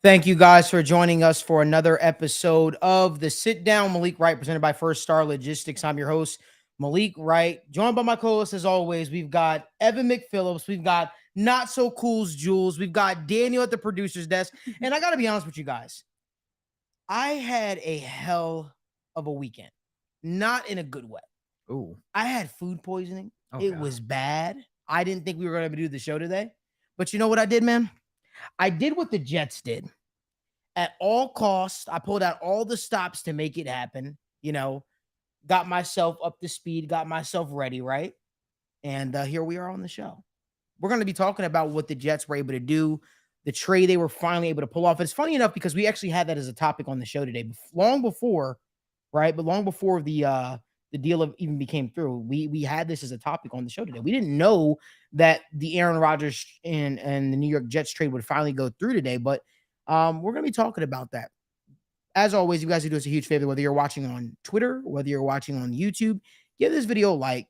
Thank you guys for joining us for another episode of the Sit Down Malik Wright, presented by First Star Logistics. I'm your host, Malik Wright, joined by my co-host as always. We've got Evan McPhillips, we've got Not So Cool's Jules, we've got Daniel at the producer's desk. And I got to be honest with you guys, I had a hell of a weekend, not in a good way. Ooh. I had food poisoning. It God. was bad. I didn't think we were going to do the show today. But you know what I did, man? I did what the Jets did. At all costs, I pulled out all the stops to make it happen. Got myself up to speed, got myself ready, right? And here we are on the show. We're going to be talking about what the Jets were able to do, the trade they were finally able to pull off. It's funny enough because we actually had that as a topic on the show today, long before, right? But long before the deal even became through, we had this as a topic on the show today. We didn't know that the Aaron Rodgers and the New York Jets trade would finally go through today, but we're going to be talking about that. As always, you guys do us a huge favor, whether you're watching on Twitter, whether you're watching on YouTube, give this video a like,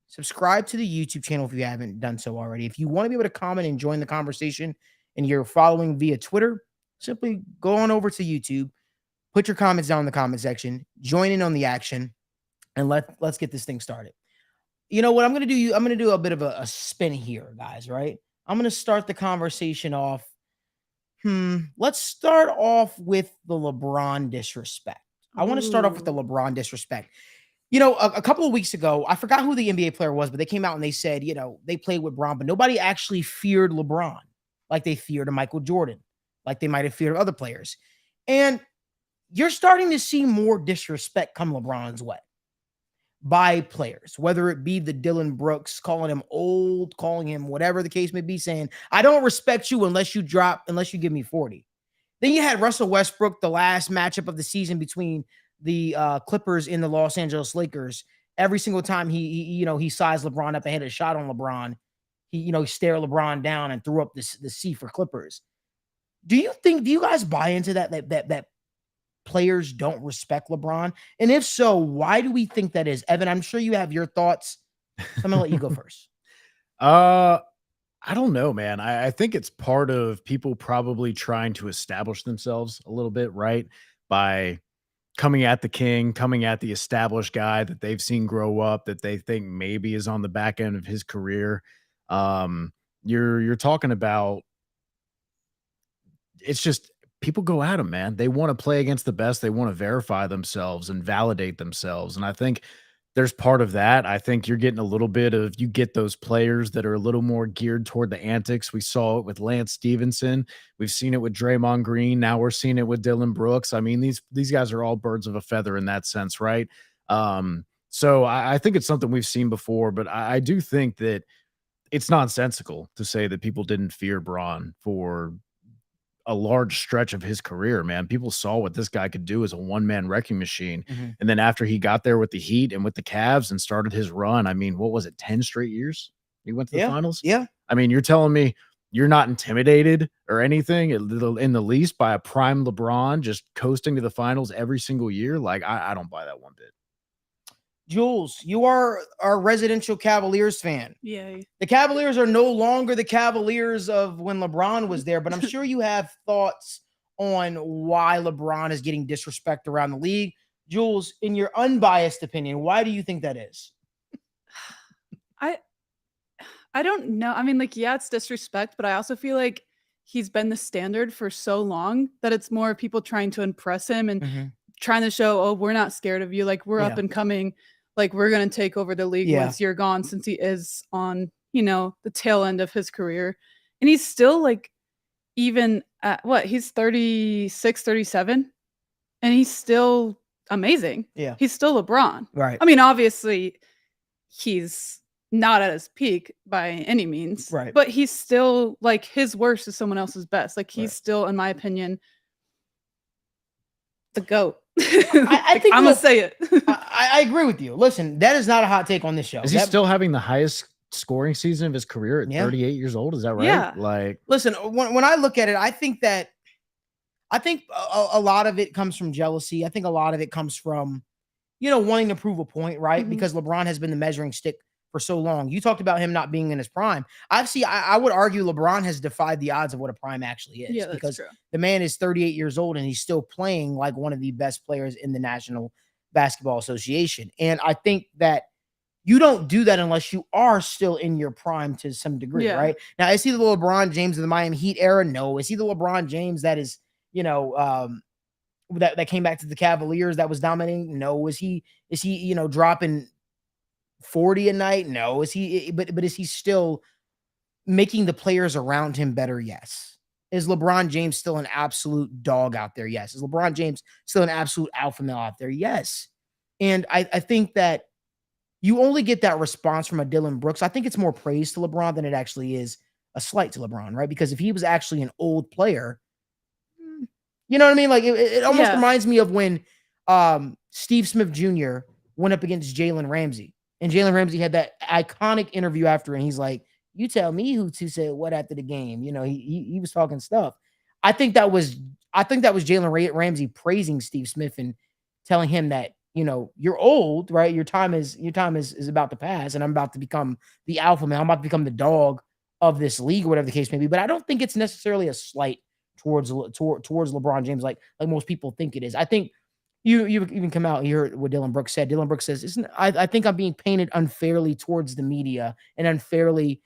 subscribe to the YouTube channel if you haven't done so already. If you want to be able to comment and join the conversation and you're following via Twitter, simply go on over to YouTube, put your comments down in the comment section, join in on the action, and let's get this thing started. You know what I'm going to do? I'm going to do a bit of a spin here, guys, right? I'm going to start the conversation off. Let's start off with the LeBron disrespect. I want to start off with the LeBron disrespect. A couple of weeks ago, I forgot who the NBA player was, but they came out and they said, they played with LeBron, but nobody actually feared LeBron like they feared a Michael Jordan, like they might have feared other players. And you're starting to see more disrespect come LeBron's way by players, whether it be the Dylan Brooks, calling him old, calling him whatever the case may be, saying, I don't respect you unless you give me 40. Then you had Russell Westbrook, the last matchup of the season between the Clippers and the Los Angeles Lakers. Every single time he sized LeBron up and hit a shot on LeBron, he stared LeBron down and threw up the C for Clippers. Do you guys buy into that players don't respect LeBron? And if so, why do we think that is? Evan, I'm sure you have your thoughts. So I'm gonna let you go first. I don't know, man. I think it's part of people probably trying to establish themselves a little bit, right? By coming at the king, coming at the established guy that they've seen grow up, that they think maybe is on the back end of his career. You're talking about, it's just people go at him, man. They want to play against the best. They want to verify themselves and validate themselves. And I think there's part of that. I think you're getting a little bit of, you get those players that are a little more geared toward the antics. We saw it with Lance Stevenson. We've seen it with Draymond Green. Now we're seeing it with Dylan Brooks. I mean, these guys are all birds of a feather in that sense, right? So I think it's something we've seen before, but I do think that it's nonsensical to say that people didn't fear Braun for a large stretch of his career, man. People saw what this guy could do as a one-man wrecking machine. Mm-hmm. And then after he got there with the Heat and with the Cavs and started his run, I mean, what was it, 10 straight years he went to the finals? Yeah. I mean, you're telling me you're not intimidated or anything in the least by a prime LeBron just coasting to the finals every single year? Like, I don't buy that one bit. Jules, you are our residential Cavaliers fan. Yay. The Cavaliers are no longer the Cavaliers of when LeBron was there, but I'm sure you have thoughts on why LeBron is getting disrespect around the league. Jules, in your unbiased opinion, why do you think that is? I don't know. I mean, like, yeah, it's disrespect, but I also feel like he's been the standard for so long that it's more people trying to impress him and trying to show, oh, we're not scared of you. Like, we're up and coming. Like, we're going to take over the league once you're gone, since he is on, the tail end of his career. And he's still, like, even at he's 36, 37, and he's still amazing. Yeah. He's still LeBron. Right. I mean, obviously, he's not at his peak by any means. Right. But he's still, like, his worst is someone else's best. Like, he's still, in my opinion, the GOAT. I think I'm going to say it. I agree with you. Listen, that is not a hot take on this show. Is he still having the highest scoring season of his career at 38 years old? Is that right? Yeah. Like, listen, when I look at it, I think a lot of it comes from jealousy. I think a lot of it comes from, wanting to prove a point, right? Mm-hmm. Because LeBron has been the measuring stick for so long. You talked about him not being in his prime. I would argue LeBron has defied the odds of what a prime actually is. Yeah, that's because true. the man is 38 years old and he's still playing like one of the best players in the National Basketball Association. And I think that you don't do that unless you are still in your prime to some degree, Yeah. right? Now, is he the LeBron James of the Miami Heat era? No. Is he the LeBron James that is, that came back to the Cavaliers that was dominating? No. Is he, dropping 40 a night? No. Is he, but is he still making the players around him better? Yes. Is LeBron James still an absolute dog out there? Yes. Is LeBron James still an absolute alpha male out there? Yes. And I think that you only get that response from a Dylan Brooks. I think it's more praise to LeBron than it actually is a slight to LeBron, right? Because if he was actually an old player, you know what I mean? Like it almost reminds me of when Steve Smith Jr. went up against Jalen Ramsey. And Jalen Ramsey had that iconic interview after, and he's like, "You tell me who to say what after the game." He was talking stuff. I think that was Jalen Ramsey praising Steve Smith and telling him that, you're old, right? Your time is about to pass, and I'm about to become the alpha male. I'm about to become the dog of this league, whatever the case may be. But I don't think it's necessarily a slight towards LeBron James, like most people think it is. I think you even come out and you heard what Dylan Brooks said. Dylan Brooks says, I think I'm being painted unfairly towards the media and unfairly,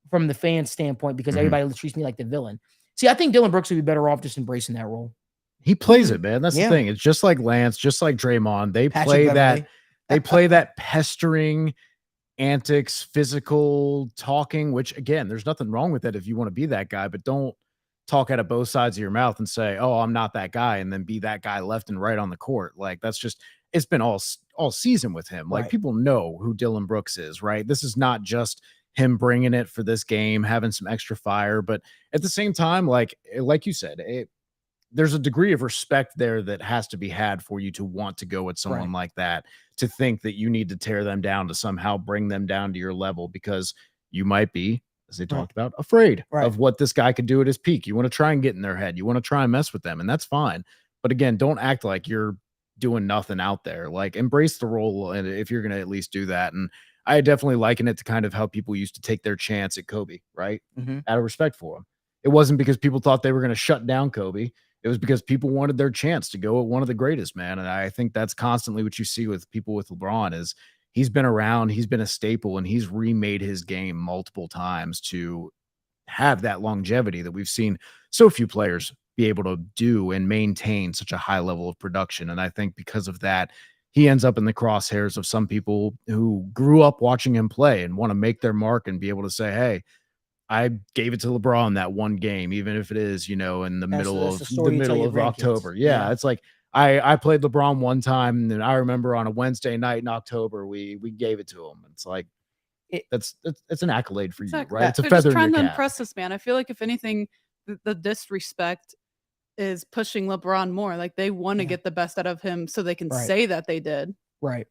from the fan standpoint, because everybody treats me like the villain. See, I think Dylan Brooks would be better off just embracing that role. He plays it, man. That's the thing. It's just like Lance, just like Draymond. They play that. They play that pestering, antics, physical talking. Which again, there's nothing wrong with that if you want to be that guy, but don't talk out of both sides of your mouth and say, "Oh, I'm not that guy," and then be that guy left and right on the court. Like that's just. It's been all season with him. Like people know who Dylan Brooks is, right? This is not just him bringing it for this game, having some extra fire, but at the same time, like you said, there's a degree of respect there that has to be had for you to want to go with someone like that, to think that you need to tear them down to somehow bring them down to your level, because you might be, as they talked about, afraid of what this guy could do at his peak. You want to try and get in their head. You want to try and mess with them, and that's fine. But again, don't act like you're doing nothing out there. Like embrace the role, and if you're going to at least do that. And I definitely liken it to kind of how people used to take their chance at Kobe, right? Out of respect for him. It wasn't because people thought they were going to shut down Kobe. It was because people wanted their chance to go at one of the greatest, man. And I think that's constantly what you see with people with LeBron is he's been around, he's been a staple, and he's remade his game multiple times to have that longevity that we've seen so few players be able to do and maintain such a high level of production. And I think because of that, he ends up in the crosshairs of some people who grew up watching him play and want to make their mark and be able to say, "Hey, I gave it to LeBron that one game, even if it is, in the middle of October." Yeah, it's like I played LeBron one time, and I remember on a Wednesday night in October, we gave it to him. It's like it's an accolade for you, right? It's a They're feather just trying in to your cap. impress this man. I feel like if anything, the disrespect is pushing LeBron more. Like they want to get the best out of him so they can say that they did. Right.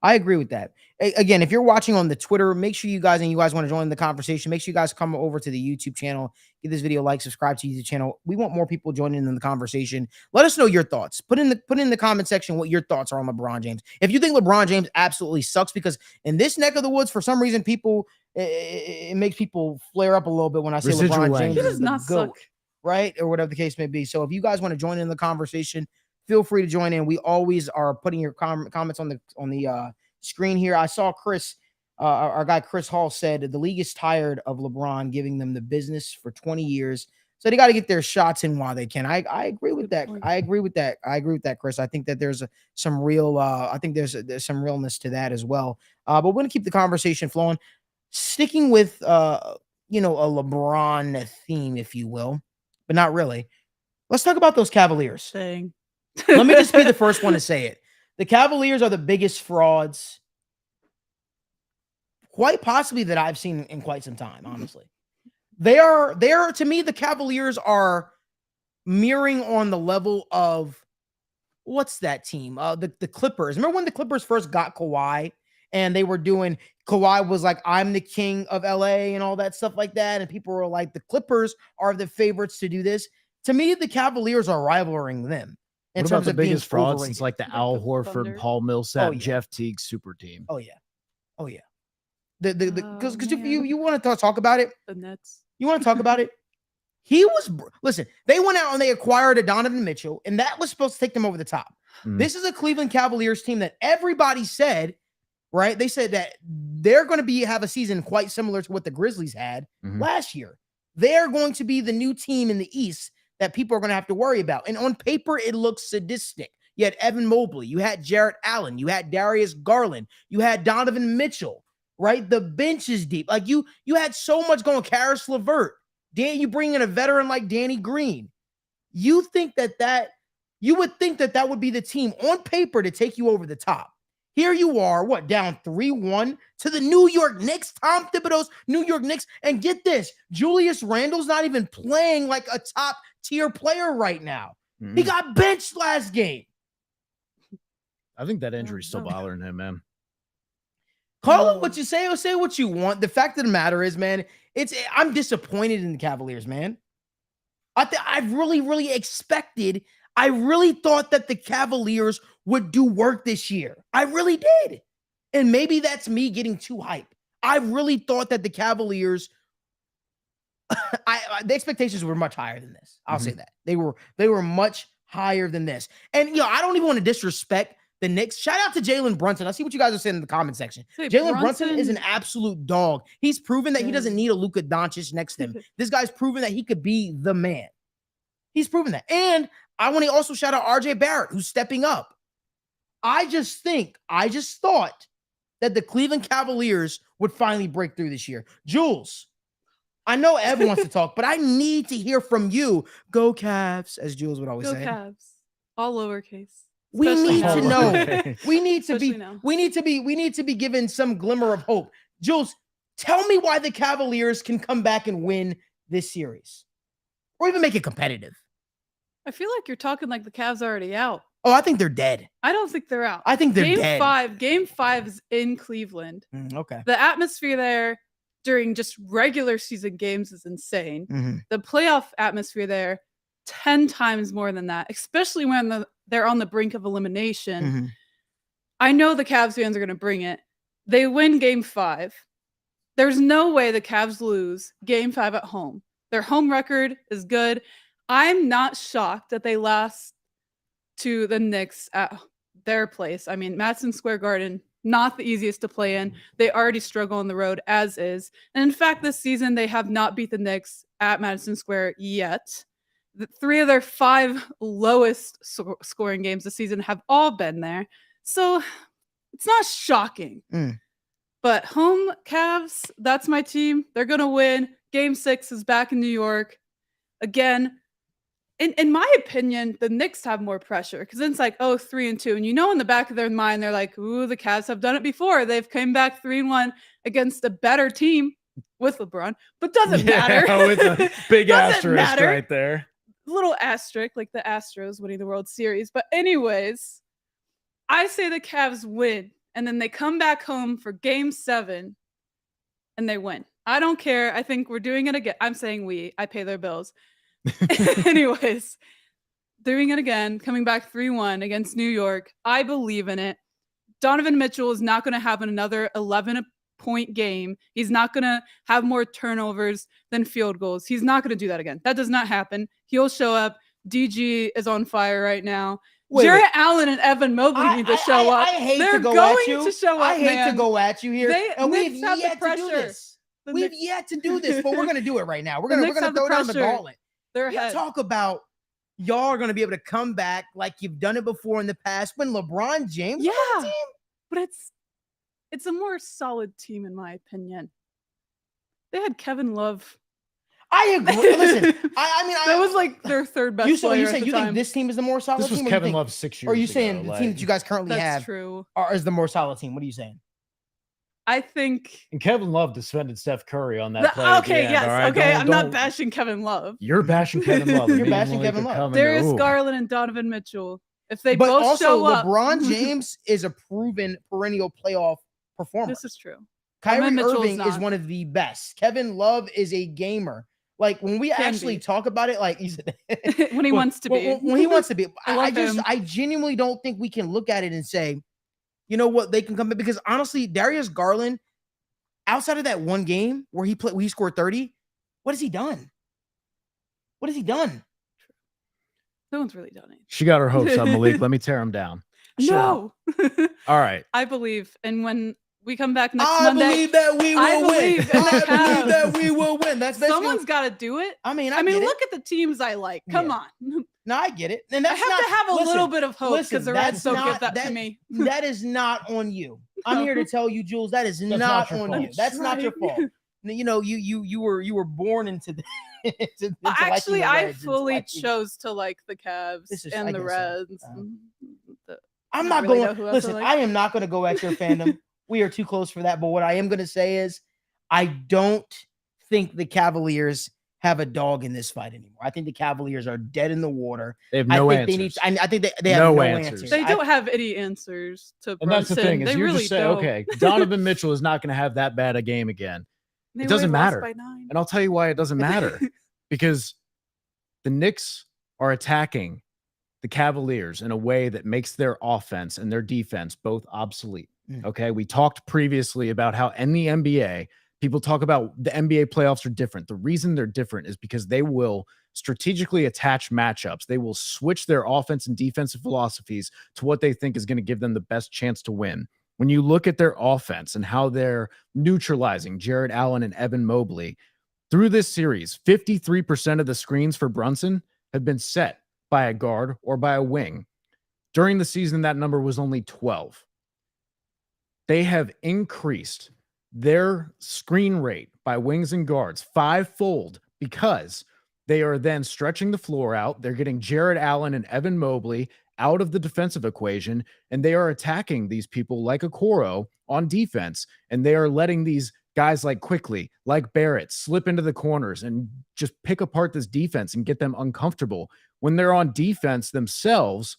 I agree with that. Again, if you're watching on the Twitter, make sure you guys want to join the conversation. Make sure you guys come over to the YouTube channel, give this video a like, subscribe to the YouTube channel. We want more people joining in the conversation. Let us know your thoughts. Put in the comment section what your thoughts are on LeBron James. If you think LeBron James absolutely sucks, because in this neck of the woods, for some reason, it makes people flare up a little bit when I say LeBron James is the GOAT, right? Or whatever the case may be. So if you guys want to join in the conversation, feel free to join in. We always are putting your comments on the screen here. I saw Chris, our guy Chris Hall said the league is tired of LeBron giving them the business for 20 years. So they got to get their shots in while they can. I agree with that. I agree with that, Chris. I think that there's some real, I think there's some realness to that as well. But we're going to keep the conversation flowing, sticking with, a LeBron theme, if you will, but not really. Let's talk about those Cavaliers. Let me just be the first one to say it. The Cavaliers are the biggest frauds, quite possibly, that I've seen in quite some time, honestly. They are, to me, the Cavaliers are mirroring on the level of, what's that team? The Clippers. Remember when the Clippers first got Kawhi and they were doing, Kawhi was like, "I'm the king of LA" and all that stuff like that. And people were like, the Clippers are the favorites to do this. To me, the Cavaliers are rivaling them. What about the biggest fraud since like the Al Horford, Paul Millsap, Jeff Teague super team? Oh yeah. Because if man. you want to talk about it, The Nets. you want to talk about it. Listen, they went out and they acquired a Donovan Mitchell, and that was supposed to take them over the top. This is a Cleveland Cavaliers team that everybody said, right? They said that they're going to have a season quite similar to what the Grizzlies had last year. They're going to be the new team in the East that people are going to have to worry about. And on paper, it looks sadistic. You had Evan Mobley, you had Jarrett Allen, you had Darius Garland, you had Donovan Mitchell, right? The bench is deep. Like you had so much going. Karis LeVert. You bring in a veteran like Danny Green. You would think that would be the team on paper to take you over the top. Here you are, down 3-1 to the New York Knicks, Tom Thibodeau's New York Knicks. And get this, Julius Randle's not even playing like a top-tier player right now. He got benched last game. I think that injury's still bothering him, man. Call it what you say, or say what you want. The fact of the matter is, man, I'm disappointed in the Cavaliers, man. I really expected. I really thought that the Cavaliers would do work this year. I really did. And maybe that's me getting too hype. I really thought that the Cavaliers, the expectations were much higher than this. I'll say that. They were much higher than this. And I don't even want to disrespect the Knicks. Shout out to Jalen Brunson. I see what you guys are saying in the comment section. Jalen Brunson is an absolute dog. He's proven that he doesn't need a Luka Doncic next to him. This guy's proven that he could be the man. He's proven that. And I want to also shout out RJ Barrett, who's stepping up. I just thought that the Cleveland Cavaliers would finally break through this year. Jules, I know Ev wants to talk, but I need to hear from you. Go Cavs, as Jules would always say. Go Cavs. All lowercase. We need to know. We need to be given some glimmer of hope. Jules, tell me why the Cavaliers can come back and win this series, or even make it competitive. I feel like you're talking like the Cavs are already out. Oh, I think they're dead. I don't think they're out. I think they're dead. Game 5 is in Cleveland. Okay. The atmosphere there during just regular season games is insane. The playoff atmosphere there, 10 times more than that, especially when they're on the brink of elimination. I know the Cavs fans are going to bring it. They win game 5. There's no way the Cavs lose game 5 at home. Their home record is good. I'm not shocked that they lost to the Knicks at their place. I mean, Madison Square Garden, not the easiest to play in. They already struggle on the road as is. And in fact, this season, they have not beat the Knicks at Madison Square yet. 3 of their 5 lowest scoring games this season have all been there. So it's not shocking. But home Cavs, that's my team. They're going to win. Game 6 is back in New York. Again, in my opinion, the Knicks have more pressure because it's like, 3-2. And in the back of their mind, they're like, ooh, the Cavs have done it before. They've come back 3-1 against a better team with LeBron, but doesn't matter. With a big asterisk right there. Little asterisk, like the Astros winning the World Series. But anyways, I say the Cavs win, and then they come back home for game 7, and they win. I don't care. I think we're doing it again. I'm saying we. I pay their bills. Anyways, doing it again, coming back 3-1 against New York. I believe in it. Donovan Mitchell is not going to have another 11-point game. He's not going to have more turnovers than field goals. He's not going to do that again. That does not happen. He'll show up. DG is on fire right now. Jarrett Allen and Evan Mobley need to show up. I hate They're to go going at you. to show up, I hate man. to go at you here. And we've have yet to do this. We've yet to do this, but we're going to do it right now. We're going to throw down the gauntlet. They're You ahead. talk about y'all are going to be able to come back like you've done it before in the past when LeBron James was on the team. But it's a more solid team in my opinion. They had Kevin Love. I agree. Listen, I mean, that was like their third best player at the you time. think this team is the more solid This was team? Kevin Love 6 years ago. Or are you saying the team that you guys currently have true. Is the more solid team? What are you saying? I think. And Kevin Love defended Steph Curry on that play. Okay, end, yes. right? Okay, I'm not bashing Kevin Love. You're bashing Kevin Love. You're bashing Kevin Love. Darius Garland and Donovan Mitchell. If they but both also, show up. LeBron James is a proven perennial playoff performer. This is true. Kyrie Irving is one of the best. Kevin Love is a gamer. Like when we actually talk about it, like he's when he wants to be. When he wants to be. I I genuinely don't think we can look at it and say, you know what, they can come back. Because honestly, Darius Garland, outside of that one game where he scored 30, what has he done? What has he done? No one's really done it. She got her hopes up, Malik. Let me tear him down. No. All right. I believe. And when we come back next I Monday, believe that we will win. believe in the I believe Cavs. that we will win. That's basically. someone's got to do it. I mean, I mean, get look at the teams I like. Come on. No, I get it. And I that's have to have a listen, little bit of hope because the Reds that's don't not- give that to me. That is not on you. I'm here to tell you, Jules, that is not not your on fault. you. That's not your fault. You know, you were born into the. into Actually, liking the I Reds. It's fully like- chose to like the Cavs This is- and I the guess so. Reds. I'm don't not really know going. who else I Listen, like. I am not going to go at your fandom. We are too close for that. But what I am going to say is, I don't think the Cavaliers have a dog in this fight anymore. I think the Cavaliers are dead in the water. They have no I think answers. I think they have no answers. They don't have any answers to And that's the Brunson. thing is They you really just say, don't. okay, Donovan Mitchell is not going to have that bad a game again. They it doesn't would've lost matter. by 9. And I'll tell you why it doesn't matter. Because the Knicks are attacking the Cavaliers in a way that makes their offense and their defense both obsolete. Okay. We talked previously about how in the NBA, people talk about the NBA playoffs are different. The reason they're different is because they will strategically attach matchups. They will switch their offense and defensive philosophies to what they think is going to give them the best chance to win. When you look at their offense and how they're neutralizing Jared Allen and Evan Mobley through this series, 53% of the screens for Brunson have been set by a guard or by a wing. During the season, that number was only 12. They have increased their screen rate by wings and guards 5-fold because they are then stretching the floor out. They're getting Jared Allen and Evan Mobley out of the defensive equation, and they are attacking these people like Okoro on defense, and they are letting these guys like Quickly, like Barrett, slip into the corners and just pick apart this defense and get them uncomfortable. When they're on defense themselves,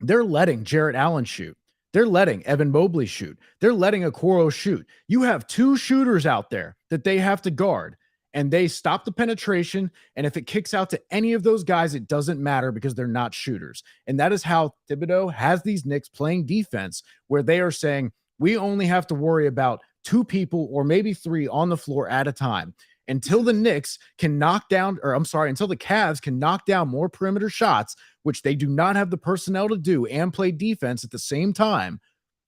they're letting Jared Allen shoot. They're letting Evan Mobley shoot. They're letting Okoro shoot. You have 2 shooters out there that they have to guard, and they stop the penetration. And if it kicks out to any of those guys, it doesn't matter because they're not shooters. And that is how Thibodeau has these Knicks playing defense, where they are saying, we only have to worry about 2 people or maybe 3 on the floor at a time until the Knicks can knock down, until the Cavs can knock down more perimeter shots, which they do not have the personnel to do and play defense at the same time.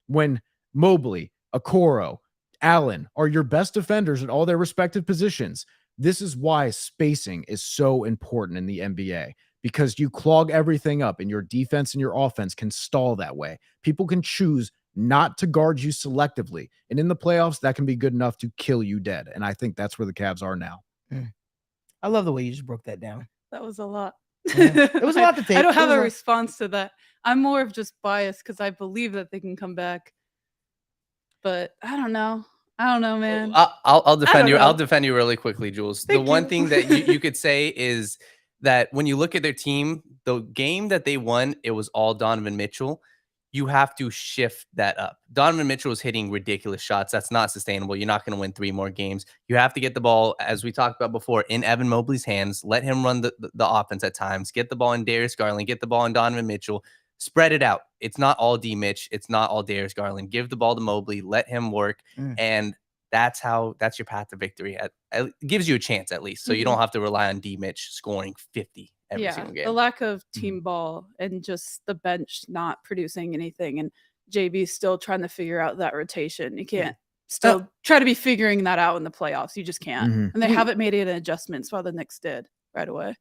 When Mobley, Okoro, Allen are your best defenders at all their respective positions, this is why spacing is so important in the NBA, because you clog everything up and your defense and your offense can stall that way. People can choose not to guard you selectively. And in the playoffs, that can be good enough to kill you dead. And I think that's where the Cavs are now. I love the way you just broke that down. That was a lot. Yeah. It was a lot to take. I don't have It was a a- response to that. I'm more of just biased because I believe that they can come back. But I don't know. I don't know, man. I'll defend you. know. I'll defend you really quickly, Jules. Thank the one you. thing that you could say is that when you look at their team, the game that they won, it was all Donovan Mitchell. You have to shift that up. Donovan Mitchell is hitting ridiculous shots. That's not sustainable. You're not going to win 3 more games. You have to get the ball, as we talked about before, in Evan Mobley's hands. Let him run the offense at times. Get the ball in Darius Garland. Get the ball in Donovan Mitchell. Spread it out. It's not all D Mitch. It's not all Darius Garland. Give the ball to Mobley. Let him work. And that's your path to victory. It gives you a chance at least. So you don't have to rely on D Mitch scoring 50 every single game. The lack of team ball and just the bench not producing anything, and JB still trying to figure out that rotation. You can't still try to be figuring that out in the playoffs. You just can't. And they haven't made any adjustments while the Knicks did right away.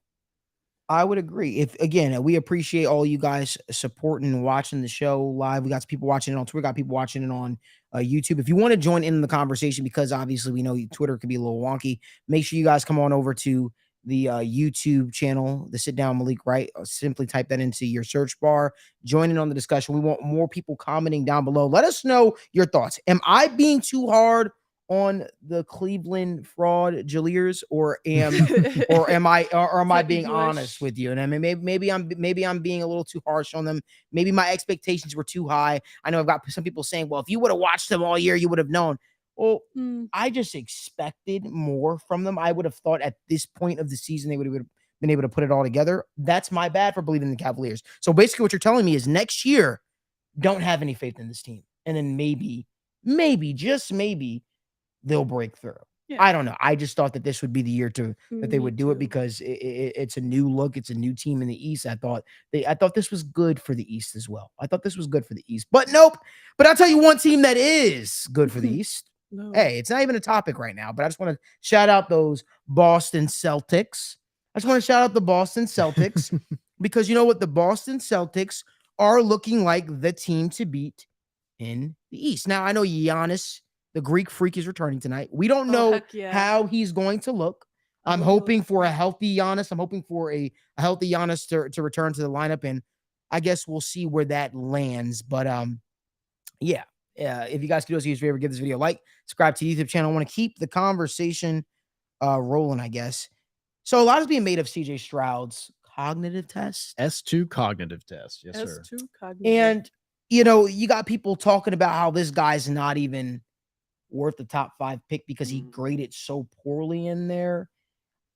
I would agree. We appreciate all you guys supporting and watching the show live. We got some people watching it on Twitter, got people watching it on YouTube. If you want to join in the conversation, because obviously we know Twitter can be a little wonky, make sure you guys come on over to the YouTube channel, the Sitdown Malik Wright. Simply type that into your search bar. Join in on the discussion. We want more people commenting down below. Let us know your thoughts. Am I being too hard on the Cleveland Fraudgeliers, or am I being honest with you? And I mean, maybe I'm being a little too harsh on them. Maybe my expectations were too high. I know I've got some people saying, well, if you would have watched them all year, you would have known. Well, I just expected more from them. I would have thought at this point of the season, they would have been able to put it all together. That's my bad for believing in the Cavaliers. So basically what you're telling me is next year, don't have any faith in this team. And then maybe, just maybe, they'll break through. Yeah. I don't know. I just thought that this would be the year that they Me would do it too. because it's a new look. It's a new team in the East. I thought this was good for the East as well. I thought this was good for the East, but nope. But I'll tell you one team that is good for the East. No. Hey, it's not even a topic right now, but I just want to shout out those Boston Celtics. I just want to shout out the Boston Celtics because you know what? The Boston Celtics are looking like the team to beat in the East. Now, I know Giannis, the Greek freak, is returning tonight. We don't know heck yeah. how he's going to look. I'm hoping for a healthy Giannis. I'm hoping for a healthy Giannis to return to the lineup, and I guess we'll see where that lands. But yeah. If you guys could do us a huge favor, give this video a like, subscribe to the YouTube channel. I want to keep the conversation rolling, I guess. So a lot is being made of CJ Stroud's cognitive test. S2 cognitive test. Yes, sir. S2 cognitive. And, you know, you got people talking about how this guy's not even worth the top 5 pick because he graded so poorly in there.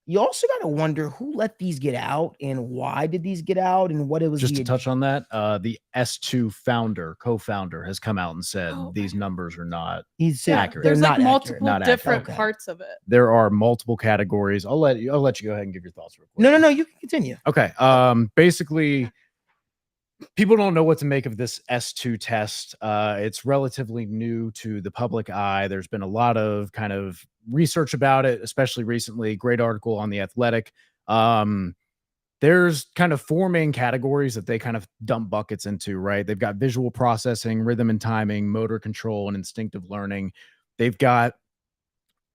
You also got to wonder who let these get out and why did these get out and what it was. Just to touch on that, the S2 co-founder has come out and said these numbers are not accurate. There's They're like not multiple accurate. different Okay. parts of it. There are multiple categories. I'll let you go ahead and give your thoughts real quick. No, you can continue. Okay. Basically, people don't know what to make of this S2 test. It's relatively new to the public eye. There's been a lot of kind of research about it, especially recently. Great article on The Athletic. There's kind of 4 main categories that they kind of dump buckets into, right? They've got visual processing, rhythm and timing, motor control, and instinctive learning. They've got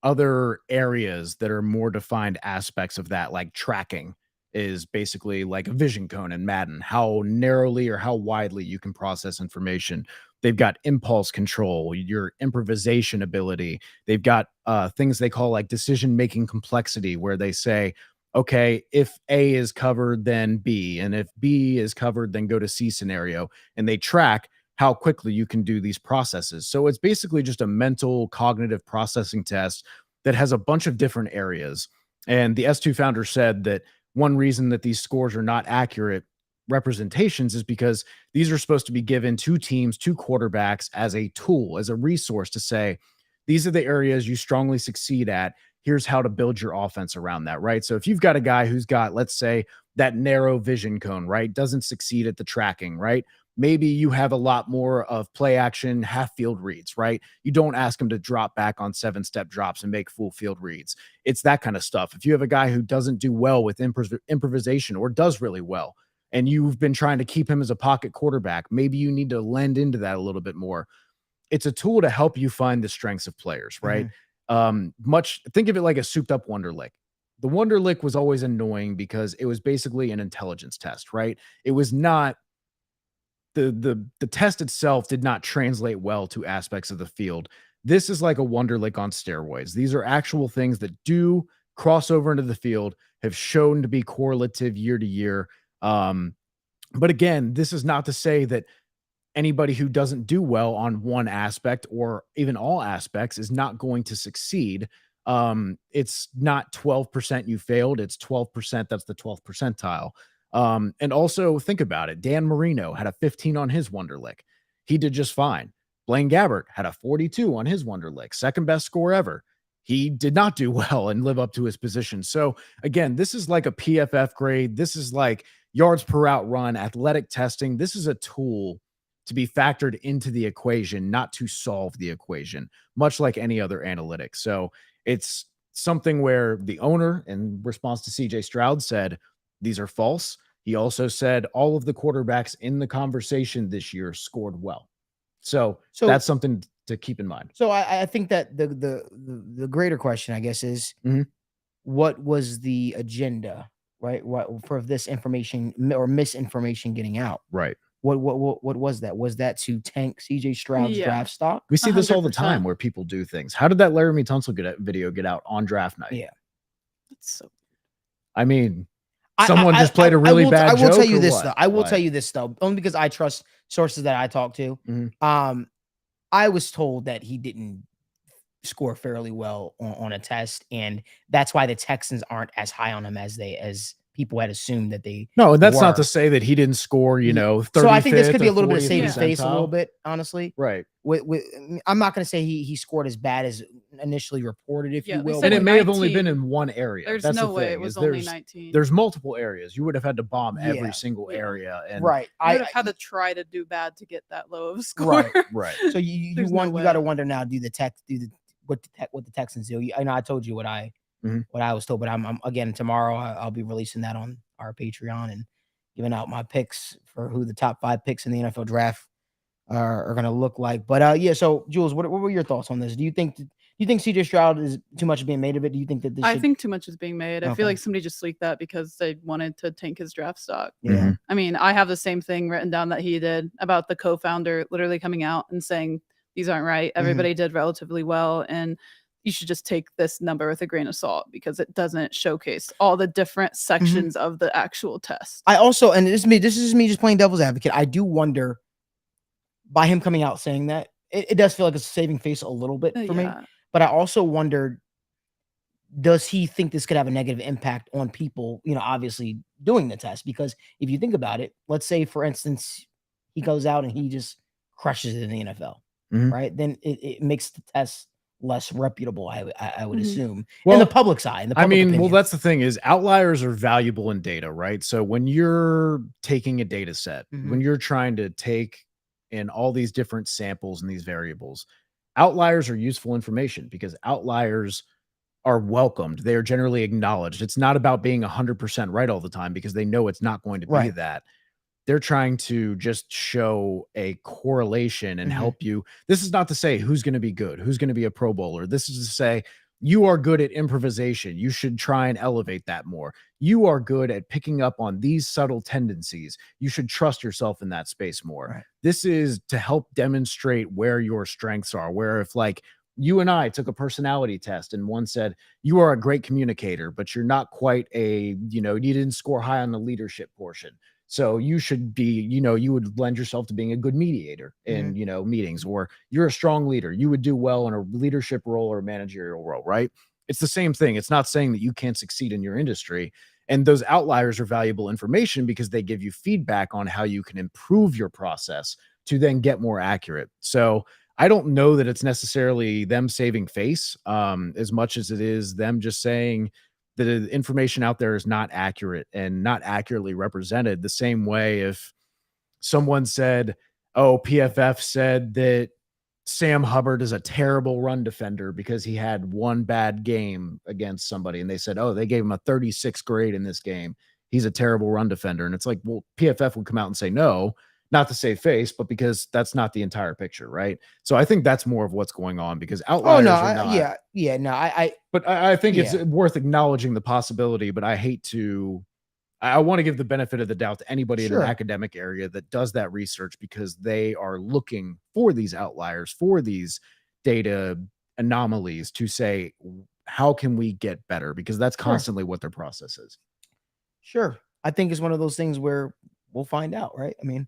other areas that are more defined aspects of that, like tracking is basically like a vision cone in Madden, how narrowly or how widely you can process information. They've got impulse control, your improvisation ability. They've got things they call like decision-making complexity, where they say, okay, if A is covered, then B, and if B is covered, then go to C scenario. And they track how quickly you can do these processes. So it's basically just a mental cognitive processing test that has a bunch of different areas. And the S2 founder said that one reason that these scores are not accurate representations is because these are supposed to be given to teams, to quarterbacks as a tool, as a resource to say, these are the areas you strongly succeed at. Here's how to build your offense around that, right? So if you've got a guy who's got, let's say, that narrow vision cone, right, doesn't succeed at the tracking, right? Maybe you have a lot more of play action, half field reads, right? You don't ask him to drop back on 7-step drops and make full field reads. It's that kind of stuff. If you have a guy who doesn't do well with improvisation or does really well, and you've been trying to keep him as a pocket quarterback, maybe you need to lend into that a little bit more. It's a tool to help you find the strengths of players, right? Think of it like a souped up Wonderlic. The Wonderlic was always annoying because it was basically an intelligence test, right? It was not the test itself did not translate well to aspects of the field. This is like a Wonderlic on steroids. These are actual things that do cross over into the field, have shown to be correlative year to year. But again, this is not to say that anybody who doesn't do well on one aspect or even all aspects is not going to succeed. It's not 12% you failed. It's 12%. That's the 12th percentile. And also think about it. Dan Marino had a 15 on his Wonderlic. He did just fine. Blaine Gabbert had a 42 on his Wonderlic, second best score ever. He did not do well and live up to his position. So again, this is like a PFF grade. This is like yards per route run, athletic testing. This is a tool to be factored into the equation, not to solve the equation, much like any other analytics. So it's something where the owner, in response to CJ Stroud, said, these are false. He also said all of the quarterbacks in the conversation this year scored well. So that's something to keep in mind. So I think that the greater question, I guess, is what was the agenda, right? What for this information or misinformation getting out? Right. What was that? Was that to tank CJ Stroud's draft stock? We see this all the 100%. time where people do things. How did that Laramie Tunsil video get out on draft night? Yeah. That's so. I mean, someone just played a really bad joke. I will tell you this what? though. I will tell you this though, only because I trust sources that I talk to. I was told that he didn't score fairly well on a test, and that's why the Texans aren't as high on him as people had assumed that they No, and that's not were. to say that he didn't score, you know, 35th So I think this could be or a little bit of 40th saving Yeah. face a little percentile. bit, honestly. Right. I'm not going to say he scored as bad as initially reported, if Yeah, you they will. said And it but- may have only been 19. in one area. There's That's no the way thing, it was is only 19. there's multiple areas. You would have had to bomb Yeah. every single Yeah. area. And right. You would have had to try to do bad to get that low of a score. Right. right. So you There's no got to way. wonder now. What the Texans do? I know I told you what I was told, but I'm again tomorrow. I'll be releasing that on our Patreon and giving out my picks for who the top 5 picks in the NFL draft are going to look like. But yeah. So Jules, what were your thoughts on this? Do you think CJ Stroud is too much being made of it? Do you think that this? I think too much is being made. I Okay. feel like somebody just leaked that because they wanted to tank his draft stock. Yeah. Mhm. I mean, I have the same thing written down that he did about the co-founder literally coming out and saying these aren't right. Everybody did relatively well, and you should just take this number with a grain of salt because it doesn't showcase all the different sections of the actual test. I also, and this is me just playing devil's advocate. I do wonder, by him coming out saying that, it does feel like it's saving face a little bit for me. Yeah. But I also wondered, does he think this could have a negative impact on people, obviously doing the test? Because if you think about it, let's say, for instance, he goes out and he just crushes it in the NFL, Mhm. right? Then it makes the test less reputable, I would Mhm. assume, in Well, the public side. In the I public mean, opinion. that's the thing, is outliers are valuable in data, right? So when you're taking a data set, when you're trying to take in all these different samples and these variables, outliers are useful information because outliers are welcomed. They are generally acknowledged. It's not about being 100% right all the time because they know it's not going to be Right. that. They're trying to just show a correlation and help you. This is not to say who's going to be good, who's going to be a Pro Bowler. This is to say you are good at improvisation. You should try and elevate that more. You are good at picking up on these subtle tendencies. You should trust yourself in that space more. Right. This is to help demonstrate where your strengths are, where if like you and I took a personality test and one said, you are a great communicator, but you're not quite you didn't score high on the leadership portion. So you should be, you would lend yourself to being a good mediator in, meetings, or you're a strong leader. You would do well in a leadership role or a managerial role, right? It's the same thing. It's not saying that you can't succeed in your industry. And those outliers are valuable information because they give you feedback on how you can improve your process to then get more accurate. So I don't know that it's necessarily them saving face as much as it is them just saying that the information out there is not accurate and not accurately represented. The same way if someone said, oh, PFF said that Sam Hubbard is a terrible run defender because he had one bad game against somebody, and they said, oh, they gave him a 36 grade in this game. He's a terrible run defender. And it's like, well, PFF would come out and say no, not to save face, but because that's not the entire picture, right? So I think that's more of what's going on because outliers are not. But I think it's worth acknowledging the possibility, but I want to give the benefit of the doubt to anybody in an academic area that does that research because they are looking for these outliers, for these data anomalies to say, how can we get better? Because that's constantly what their process is. Sure. I think it's one of those things where we'll find out, right? I mean,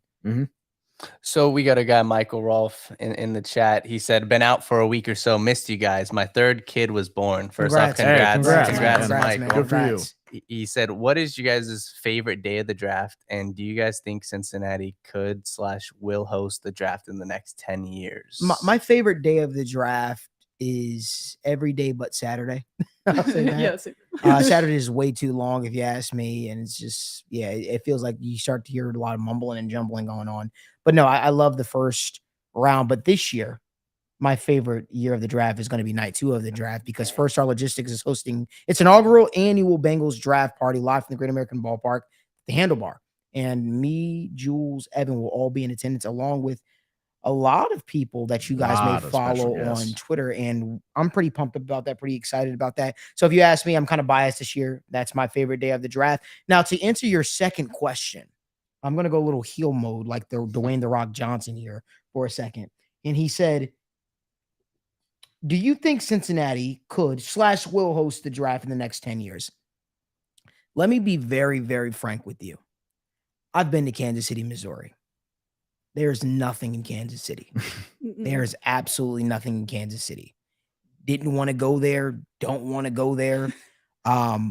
So we got a guy, Michael Rolfe, in the chat. He said, been out for a week or so. Missed you guys. My 3rd kid was born. First off, congrats. Congrats, Michael. man. Good for you. He said, what is you guys' favorite day of the draft? And do you guys think Cincinnati could/will host the draft in the next 10 years? My favorite day of the draft is every day but Saturday. I'll say that. Saturday is way too long if you ask me. And it's just, it feels like you start to hear a lot of mumbling and jumbling going on. But no, I love the first round. But this year, my favorite year of the draft is going to be night 2 of the draft because First Star Logistics is hosting its inaugural annual Bengals draft party live from the Great American Ballpark, the Handlebar. And me, Jules, Evan will all be in attendance along with a lot of people that you guys may follow on Twitter. And I'm pretty pumped about that, pretty excited about that. So if you ask me, I'm kind of biased this year. That's my favorite day of the draft. Now, to answer your second question, I'm going to go a little heel mode like the Dwayne The Rock Johnson here for a second. And he said, do you think Cincinnati could/will host the draft in the next 10 years? Let me be very, very frank with you. I've been to Kansas City, Missouri. There's nothing in Kansas City. There's absolutely nothing in Kansas City. Didn't want to go there. Don't want to go there.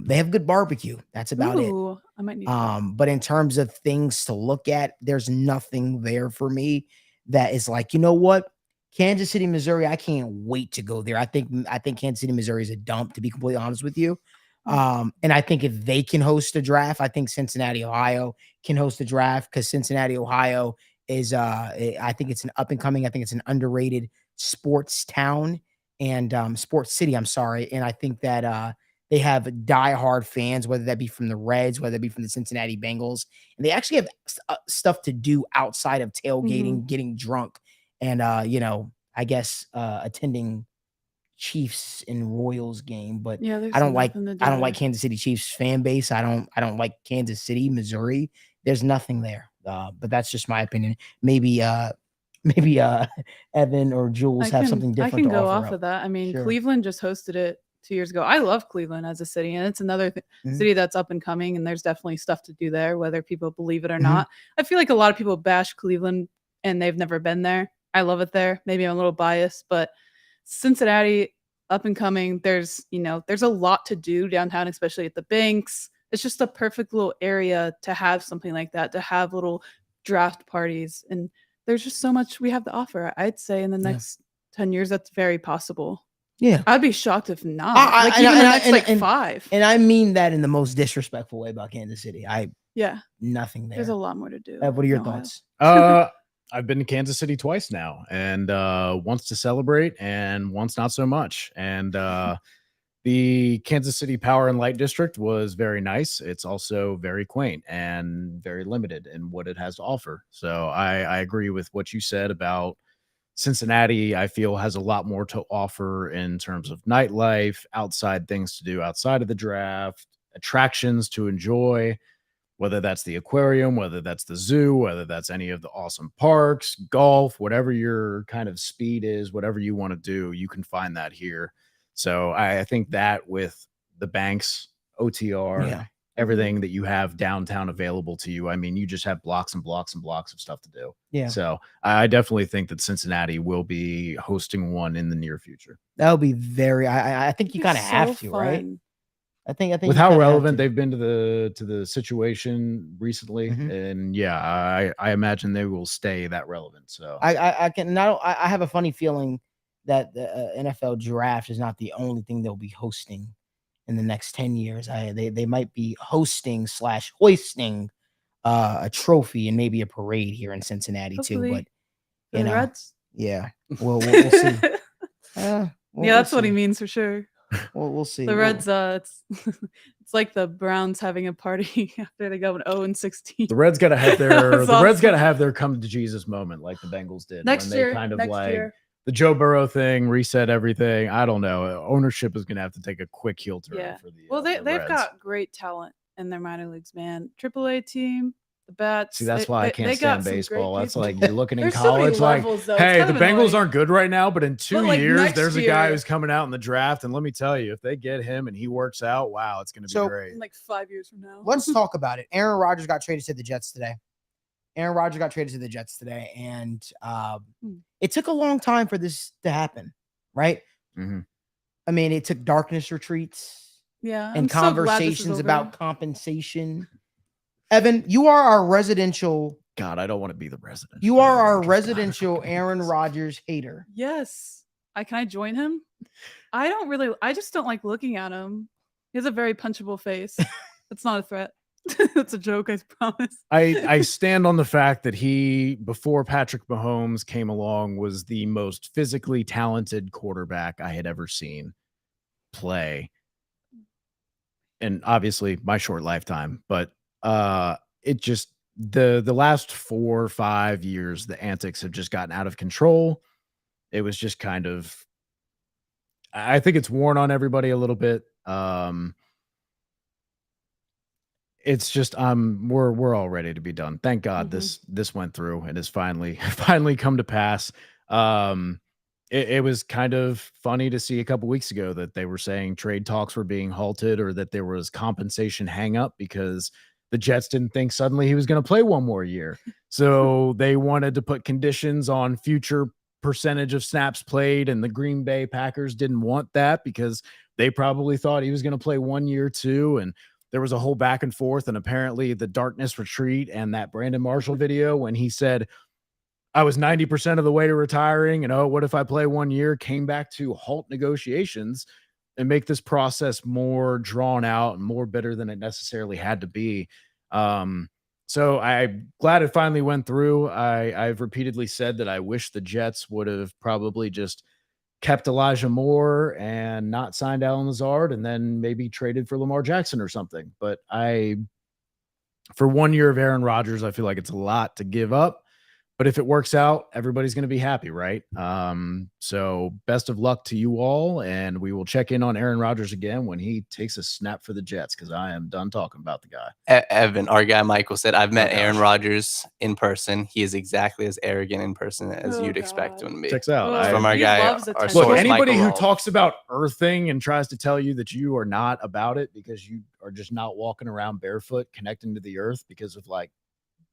They have good barbecue. That's about it. Ooh, I might need to. But in terms of things to look at, there's nothing there for me that is like, you know what? Kansas City, Missouri, I can't wait to go there. I think Kansas City, Missouri is a dump, to be completely honest with you. And I think if they can host a draft, I think Cincinnati, Ohio can host a draft, because Cincinnati, Ohio is I think it's an up and coming, I think it's an underrated sports town and sports city, I'm sorry. And I think that they have diehard fans, whether that be from the Reds, whether it be from the Cincinnati Bengals. And they actually have stuff to do outside of tailgating, getting drunk, and I guess attending Chiefs and Royals game. But Yeah, I don't like there. Kansas City Chiefs fan base. I don't like Kansas City, Missouri. There's nothing there. But that's just my opinion. Maybe Evan or Jules have something different. I can to go offer off up. of that. I mean, Sure. Cleveland just hosted it 2 years ago. I love Cleveland as a city, and it's another city that's up and coming, and there's definitely stuff to do there, whether people believe it or not. I feel like a lot of people bash Cleveland, and they've never been there. I love it there. Maybe I'm a little biased, but Cincinnati, up and coming. There's a lot to do downtown, especially at the banks. It's just a perfect little area to have something like that, to have little draft parties. And there's just so much we have to offer. I'd say in the next 10 years, that's very possible. Yeah. I'd be shocked if not. And 5. And I mean that in the most disrespectful way about Kansas City. Nothing there. There's a lot more to do. What are your thoughts? I've been to Kansas City twice now, and once to celebrate and once not so much. And the Kansas City Power and Light District was very nice. It's also very quaint and very limited in what it has to offer. So I agree with what you said about Cincinnati. I feel has a lot more to offer in terms of nightlife, outside things to do outside of the draft, attractions to enjoy, whether that's the aquarium, whether that's the zoo, whether that's any of the awesome parks, golf, whatever your kind of speed is, whatever you want to do, you can find that here. So I think that with the banks, OTR, everything that you have downtown available to you, I mean, you just have blocks and blocks and blocks of stuff to do. Yeah. So I definitely think that Cincinnati will be hosting one in the near future. That would be very, I think you kind of have to, right? I think with how relevant they've been to the situation recently, and I imagine they will stay that relevant. So I have a funny feeling that the NFL draft is not the only thing they'll be hosting in the next 10 years. They might be hosting / hoisting a trophy and maybe a parade here in Cincinnati too. But the Reds, we'll see. That's what he means for sure. Well, we'll see. The Reds, it's like the Browns having a party after they go 0-16. The Reds got to have their Reds got to have their come to Jesus moment, like the Bengals did next year. Kind of the Joe Burrow thing, reset everything. I don't know. Ownership is going to have to take a quick heel turn for the they've got great talent in their minor leagues, man. AAA team. The Bats. See, that's why I can't stand baseball. That's like you're looking in so college, like, hey, the Bengals aren't good right now, but in 2 years, there's a guy who's coming out in the draft, and let me tell you, if they get him and he works out, wow, it's going to be great. In like 5 years from now. Let's talk about it. Aaron Rodgers got traded to the Jets today. And it took a long time for this to happen, right? I mean, it took darkness retreats, and conversations about compensation. Evan, you are our residential. God, I don't want to be the resident. You are our residential Aaron Rodgers hater. Yes. Can I join him? I just don't like looking at him. He has a very punchable face. That's not a threat. That's a joke, I promise. I stand on the fact that he, before Patrick Mahomes came along, was the most physically talented quarterback I had ever seen play. And obviously my short lifetime, but it just the last 4 or 5 years, the antics have just gotten out of control. It was just kind of, I think it's worn on everybody a little bit. It's just we're all ready to be done. Thank God this went through and has finally come to pass. It was kind of funny to see a couple weeks ago that they were saying trade talks were being halted, or that there was compensation hang up because the Jets didn't think suddenly he was going to play one more year. So they wanted to put conditions on future percentage of snaps played, and the Green Bay Packers didn't want that because they probably thought he was going to play 1 year too. And there was a whole back and forth, and apparently the darkness retreat and that Brandon Marshall video when he said, I was 90% of the way to retiring, and oh, what if I play 1 year, came back to halt negotiations and make this process more drawn out and more bitter than it necessarily had to be. So I'm glad it finally went through. I've repeatedly said that I wish the Jets would have probably just kept Elijah Moore and not signed Allen Lazard, and then maybe traded for Lamar Jackson or something. But for 1 year of Aaron Rodgers, I feel like it's a lot to give up. But if it works out, everybody's going to be happy, right? So best of luck to you all, and we will check in on Aaron Rodgers again when he takes a snap for the Jets, because I am done talking about the guy. Evan, our guy Michael said, I've met Aaron Rodgers in person. He is exactly as arrogant in person as you'd expect him to be. Checks out. From our guy, our Look, source, anybody Michael who Rolfe. talks about earthing and tries to tell you that you are not about it because you are just not walking around barefoot connecting to the earth because of like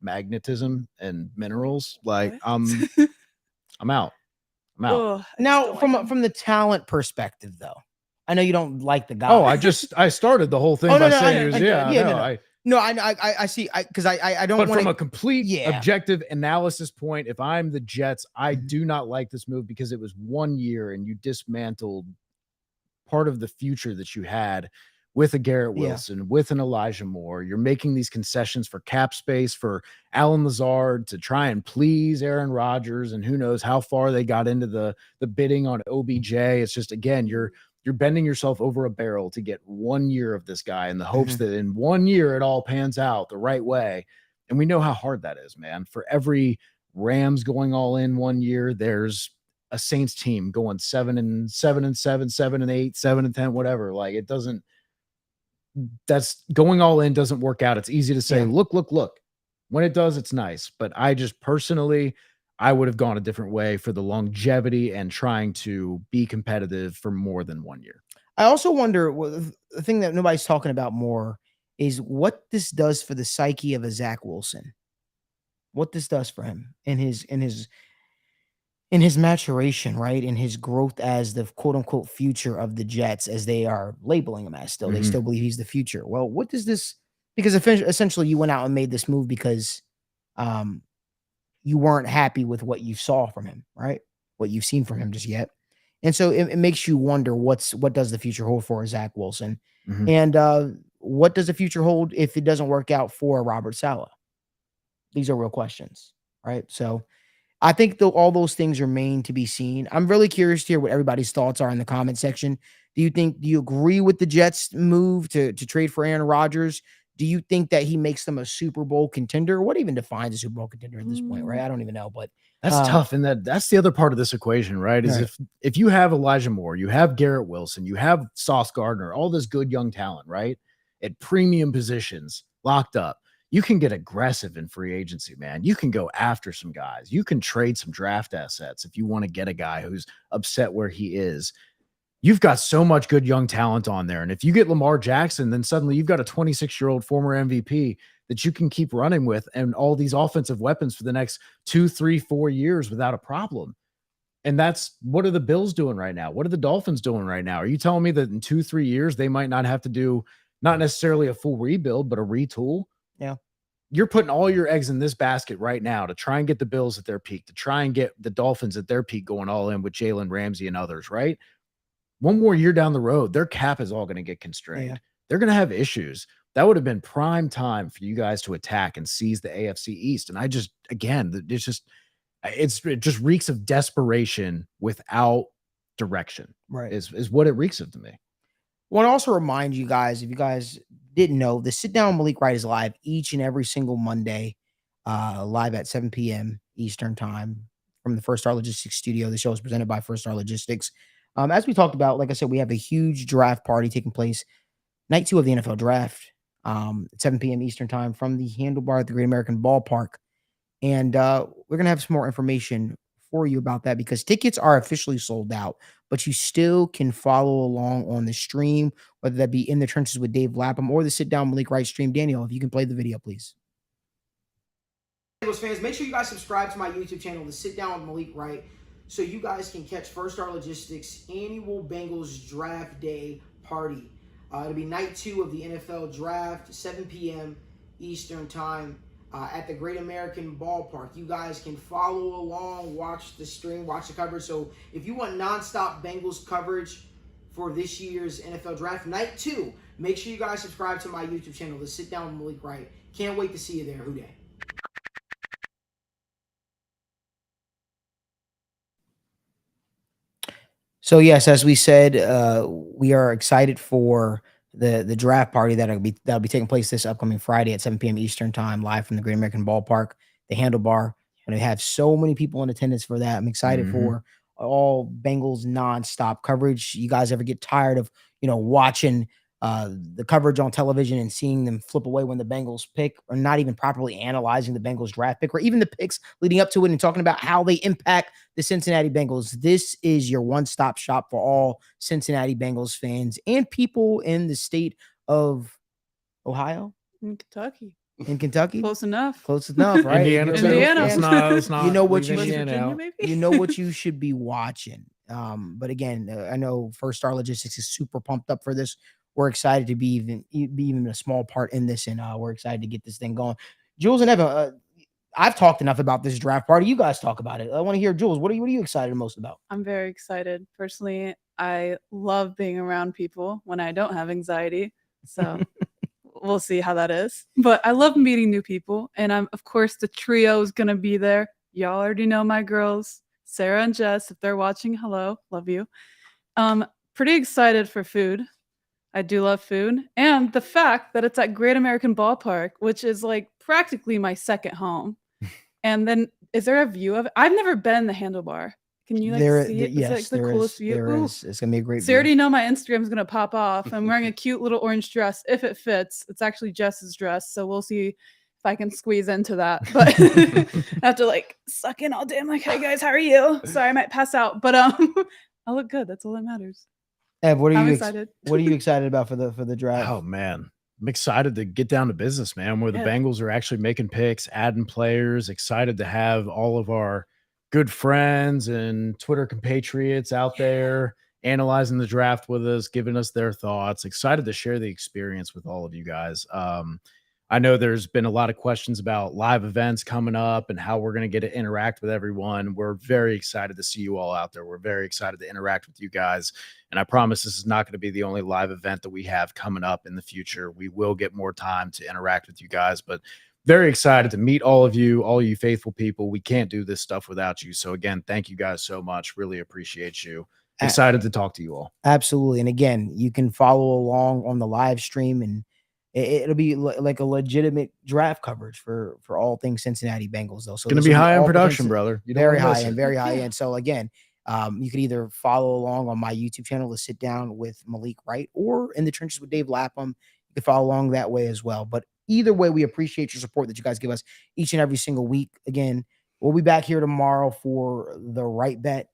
magnetism and minerals, like I'm out. Now, from the talent perspective, though, I know you don't like the guy. Oh, I started the whole thing by saying I see. Because I don't want from a complete Yeah. objective analysis point, if I'm the Jets, I do not like this move because it was 1 year and you dismantled part of the future that you had with a Garrett Wilson, with an Elijah Moore. You're making these concessions for cap space for Allen Lazard to try and please Aaron Rodgers, and who knows how far they got into the bidding on OBJ. It's just, again, you're bending yourself over a barrel to get 1 year of this guy in the hopes that in 1 year it all pans out the right way. And we know how hard that is, man. For every Rams going all in 1 year, there's a Saints team going 7-7, 7-7, 7-8, 7-10, whatever. Like, it doesn't. That's going all in doesn't work out. It's easy to say, look. When it does, it's nice. But I just personally, I would have gone a different way for the longevity and trying to be competitive for more than 1 year. I also wonder, the thing that nobody's talking about more is what this does for the psyche of a Zach Wilson. What this does for him in his maturation, right? In his growth as the quote unquote future of the Jets, as they are labeling him as still. They still believe he's the future. Well, what does this, because essentially you went out and made this move because you weren't happy with what you saw from him, right? What you've seen from him just yet. And so it makes you wonder what does the future hold for Zach Wilson? And what does the future hold if it doesn't work out for Robert Saleh? These are real questions, right? So I think all those things remain to be seen. I'm really curious to hear what everybody's thoughts are in the comment section. Do you agree with the Jets move to trade for Aaron Rodgers? Do you think that he makes them a Super Bowl contender? What even defines a Super Bowl contender at this point, right? I don't even know, but that's tough. And that's the other part of this equation, right? Is if you have Elijah Moore, you have Garrett Wilson, you have Sauce Gardner, all this good young talent, right? At premium positions locked up. You can get aggressive in free agency, man. You can go after some guys. You can trade some draft assets if you want to get a guy who's upset where he is. You've got so much good young talent on there. And if you get Lamar Jackson, then suddenly you've got a 26-year-old former MVP that you can keep running with and all these offensive weapons for the next 2, 3, 4 years without a problem. And that's, what are the Bills doing right now? What are the Dolphins doing right now? Are you telling me that in 2, 3 years, they might not have to do not necessarily a full rebuild, but a retool? Yeah. You're putting all your eggs in this basket right now to try and get the Bills at their peak, to try and get the Dolphins at their peak going all in with Jalen Ramsey and others, right? 1 more year down the road, their cap is all going to get constrained. Yeah. They're going to have issues. That would have been prime time for you guys to attack and seize the AFC East. And I just, again, it just reeks of desperation without direction, right? Is what it reeks of to me. I want to also remind you guys, if you guys didn't know, the Sit Down Malik Wright is live each and every single Monday, live at 7 p.m. Eastern time from the First Star Logistics studio. The show is presented by First Star Logistics. As we talked about, like I said, we have a huge draft party taking place night 2 of the NFL draft at 7 p.m. Eastern time from the Handlebar at the Great American Ballpark. And we're going to have some more information for you about that because tickets are officially sold out, but you still can follow along on the stream, whether that be In the Trenches with Dave Lapham or the Sit Down Malik Wright stream. Daniel, if you can play the video, please. Fans, make sure you guys subscribe to my YouTube channel, the Sit Down with Malik Wright. so you guys can catch First Star Logistics annual Bengals Draft Day party. It'll be night 2 of the NFL Draft, 7 p.m. Eastern Time at the Great American Ballpark. You guys can follow along, watch the stream, watch the coverage. So if you want nonstop Bengals coverage for this year's NFL Draft, night 2, make sure you guys subscribe to my YouTube channel, The Sit Down with Malik Wright. Can't wait to see you there. Who day? So yes, as we said, we are excited for the draft party that'll be taking place this upcoming Friday at 7 p.m. Eastern Time, live from the Great American Ballpark, the Handlebar. And we have so many people in attendance for that. I'm excited for all Bengals nonstop coverage. You guys ever get tired of watching the coverage on television and seeing them flip away when the Bengals pick, or not even properly analyzing the Bengals draft pick, or even the picks leading up to it and talking about how they impact the Cincinnati Bengals? This is your one-stop shop for all Cincinnati Bengals fans and people in the state of Ohio, In Kentucky. in Kentucky. Close enough. Close enough, right? Indiana, too. Indiana. Let's not You know what leave you should- Indiana Virginia, out. maybe? You know what you should be watching. But again, I know First Star Logistics is super pumped up for this. We're excited to be even a small part in this, and we're excited to get this thing going. Jules and Evan, I've talked enough about this draft party. You guys talk about it. I want to hear, Jules, what are you excited most about? I'm very excited. Personally, I love being around people when I don't have anxiety. So we'll see how that is. But I love meeting new people. And of course, the trio is going to be there. Y'all already know my girls, Sarah and Jess. If they're watching, hello, love you. Pretty excited for food. I do love food. And the fact that it's at Great American Ballpark, which is like practically my second home. And then, is there a view of it? I've never been in the Handlebar. Can you see it? Yes, it's like the coolest view. there Ooh. is. It's gonna be a great So you view. already know my Instagram's gonna pop off. I'm wearing a cute little orange dress if it fits. It's actually Jess's dress, so we'll see if I can squeeze into that. But I have to like suck in all day. I'm like, hey guys, how are you? Sorry, I might pass out, but I look good. That's all that matters. Ev, what are I'm you excited. What are you excited about for the draft? Oh man, I'm excited to get down to business, man, where the Yeah. Bengals are actually making picks, adding players. Excited to have all of our good friends and Twitter compatriots out there analyzing the draft with us, giving us their thoughts. Excited to share the experience with all of you guys. I know there's been a lot of questions about live events coming up and how we're going to get to interact with everyone. We're very excited to see you all out there. We're very excited to interact with you guys. And I promise this is not going to be the only live event that we have coming up in the future. We will get more time to interact with you guys, but very excited to meet all of you faithful people. We can't do this stuff without you. So again, thank you guys so much. Really appreciate you. Excited to talk to you all. Absolutely. And again, you can follow along on the live stream, and it'll be like a legitimate draft coverage for all things Cincinnati Bengals, though. So It's going to this be will high in all production, potential- brother. You don't Very wanna miss high it. end, very high end. So again, you could either follow along on my YouTube channel, The Sit Down with Malik Wright, or In the Trenches with Dave Lapham. You can follow along that way as well. But either way, we appreciate your support that you guys give us each and every single week. Again, we'll be back here tomorrow for the right bet.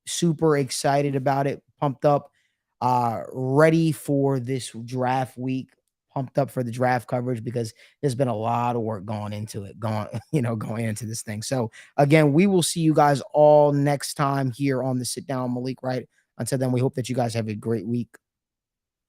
Super excited about it, pumped up, ready for this draft week, pumped up for the draft coverage, because there's been a lot of work going into it, going into this thing. So again, we will see you guys all next time here on the Sit Down, Malik Wright. Until then, we hope that you guys have a great week.